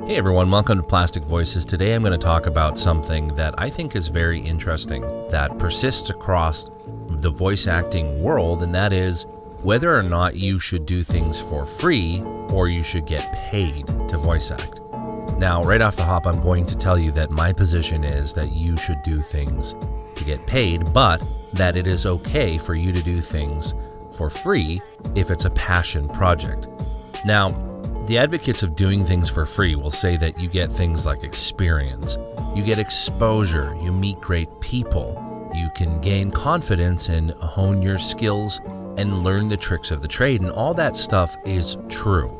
Hey everyone, welcome to Plastic Voices. Today I'm going to talk about something that I think is very interesting that persists across the voice acting world, and that is whether or not you should do things for free or you should get paid to voice act. Now, right off the hop, I'm going to tell you that my position is that you should do things to get paid, but that it is okay for you to do things for free if it's a passion project. Now, the advocates of doing things for free will say that you get things like experience, you get exposure, you meet great people, you can gain confidence and hone your skills and learn the tricks of the trade, and all that stuff is true.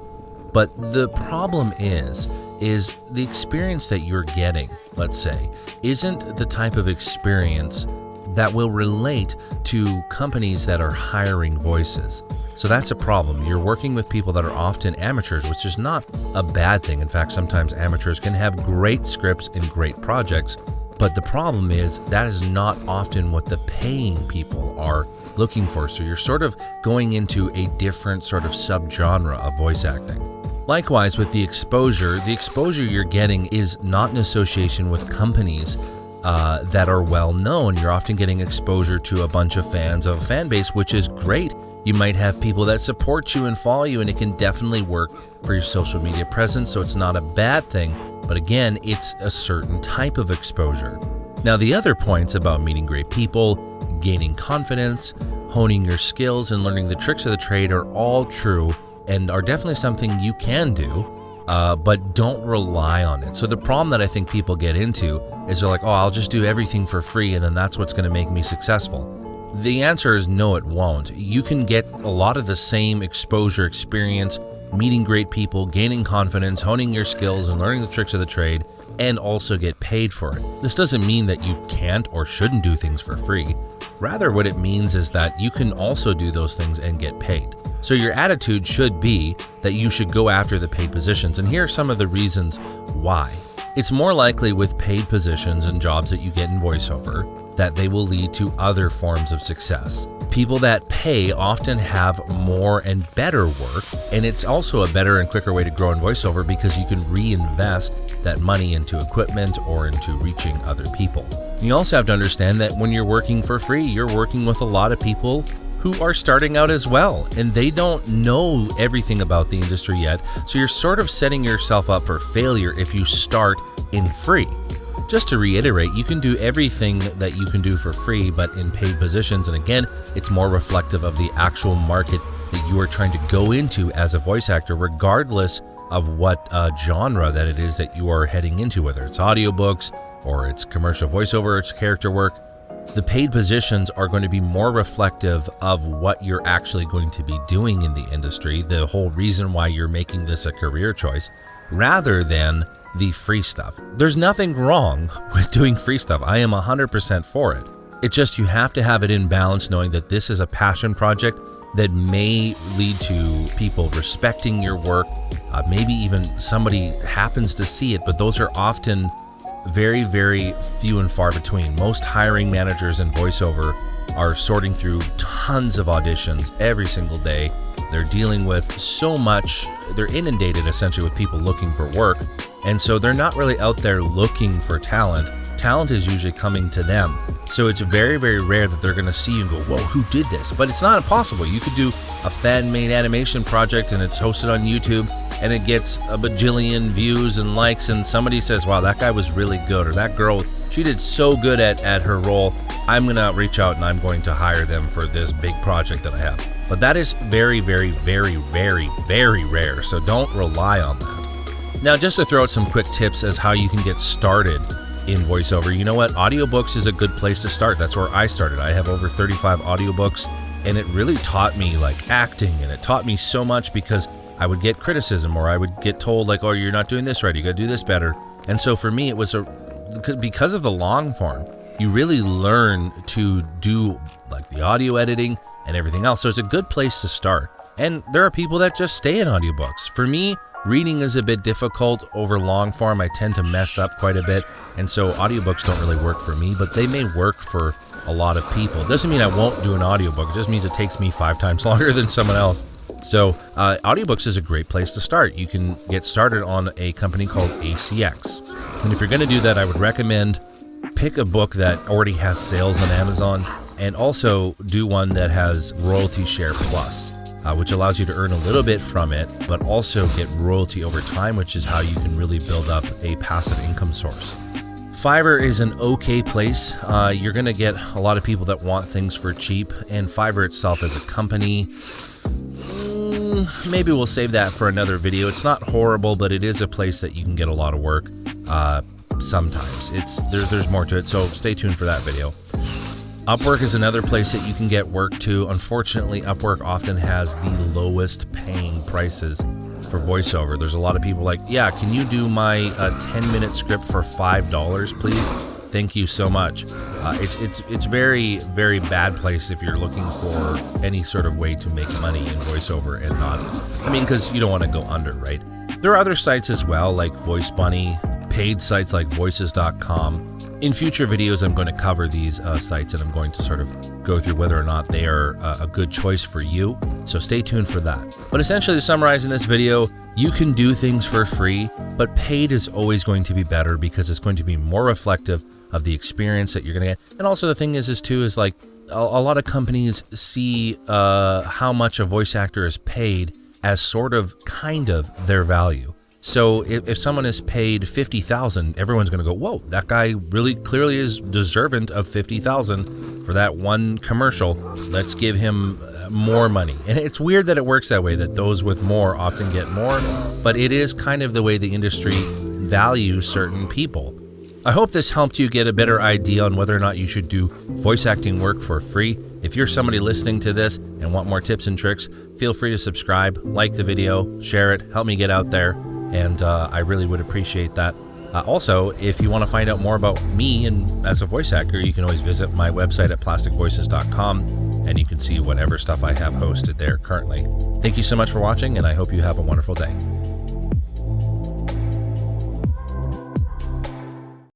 But the problem is the experience that you're getting, let's say, isn't the type of experience that will relate to companies that are hiring voices. So that's a problem. You're working with people that are often amateurs, which is not a bad thing. In fact, sometimes amateurs can have great scripts and great projects, but the problem is that is not often what the paying people are looking for. So you're sort of going into a different sort of subgenre of voice acting. Likewise, with the exposure you're getting is not in association with companies that are well known. You're often getting exposure to a bunch of fans of a fan base, which is great. You might have people that support you and follow you, and it can definitely work for your social media presence, so it's not a bad thing. But again, it's a certain type of exposure. Now, the other points about meeting great people, gaining confidence, honing your skills, and learning the tricks of the trade are all true and are definitely something you can do, but don't rely on it. So the problem that I think people get into is they're like, oh, I'll just do everything for free and then that's what's going to make me successful. The answer is no, it won't. You can get a lot of the same exposure, experience, meeting great people, gaining confidence, honing your skills, and learning the tricks of the trade, and also get paid for it. This doesn't mean that you can't or shouldn't do things for free. Rather, what it means is that you can also do those things and get paid. So your attitude should be that you should go after the paid positions, and here are some of the reasons why. It's more likely with paid positions and jobs that you get in voiceover that they will lead to other forms of success. People that pay often have more and better work, and it's also a better and quicker way to grow in voiceover because you can reinvest that money into equipment or into reaching other people. You also have to understand that when you're working for free, you're working with a lot of people who are starting out as well, and they don't know everything about the industry yet, so you're sort of setting yourself up for failure if you start in free. Just to reiterate, you can do everything that you can do for free, but in paid positions, and again, it's more reflective of the actual market that you are trying to go into as a voice actor, regardless of what genre that it is that you are heading into, whether it's audiobooks or it's commercial voiceover, or it's character work. The paid positions are going to be more reflective of what you're actually going to be doing in the industry, the whole reason why you're making this a career choice, rather than the free stuff. There's nothing wrong with doing free stuff. I am 100% for it. It's just you have to have it in balance, knowing that this is a passion project that may lead to people respecting your work. Maybe even somebody happens to see it, but those are often very, very few and far between. Most hiring managers in voiceover are sorting through tons of auditions every single day. They're dealing with so much, they're inundated essentially with people looking for work. And so they're not really out there looking for talent. Talent is usually coming to them. So it's very, very rare that they're going to see you and go, whoa, who did this? But it's not impossible. You could do a fan-made animation project and it's hosted on YouTube and it gets a bajillion views and likes, and somebody says, wow, that guy was really good, or that girl, she did so good at her role. I'm going to reach out and I'm going to hire them for this big project that I have. But that is very, very, very, very, very rare. So don't rely on that. Now, just to throw out some quick tips as how you can get started in voiceover. You know what? Audiobooks is a good place to start. That's where I started. I have over 35 audiobooks, and it really taught me like acting, and it taught me so much because I would get criticism, or I would get told like, oh, you're not doing this right, you got to do this better. And so for me, it was because of the long form, you really learn to do like the audio editing and everything else. So it's a good place to start. And there are people that just stay in audiobooks. For me, reading is a bit difficult over long form. I tend to mess up quite a bit. And so audiobooks don't really work for me, but they may work for a lot of people. It doesn't mean I won't do an audiobook. It just means it takes me 5 times longer than someone else. So audiobooks is a great place to start. You can get started on a company called ACX. And if you're going to do that, I would recommend pick a book that already has sales on Amazon, and also do one that has Royalty Share Plus, which allows you to earn a little bit from it, but also get royalty over time, which is how you can really build up a passive income source. Fiverr is an okay place. You're going to get a lot of people that want things for cheap, and Fiverr itself as a company, maybe we'll save that for another video. It's not horrible, but it is a place that you can get a lot of work. Sometimes there's more to it, so stay tuned for that video. Upwork is another place that you can get work to. Unfortunately, Upwork often has the lowest paying prices for voiceover. There's a lot of people like, yeah, can you do my 10-minute script for $5, please? Thank you so much. It's very, very bad place if you're looking for any sort of way to make money in voiceover and not, because you don't want to go under, right? There are other sites as well, like Voice Bunny, paid sites like voices.com. In future videos, I'm going to cover these sites, and I'm going to sort of go through whether or not they are a good choice for you. So stay tuned for that. But essentially, to summarize in this video, you can do things for free, but paid is always going to be better because it's going to be more reflective of the experience that you're going to get. And also the thing is like a lot of companies see how much a voice actor is paid as sort of kind of their value. So if someone is paid $50,000, everyone's going to go, whoa, that guy really clearly is deserving of $50,000 for that one commercial. Let's give him more money. And it's weird that it works that way, that those with more often get more, but it is kind of the way the industry values certain people. I hope this helped you get a better idea on whether or not you should do voice acting work for free. If you're somebody listening to this and want more tips and tricks, feel free to subscribe, like the video, share it, help me get out there. And I really would appreciate that. Also, if you want to find out more about me and as a voice actor, you can always visit my website at plasticvoices.com, and you can see whatever stuff I have hosted there currently. Thank you so much for watching, and I hope you have a wonderful day.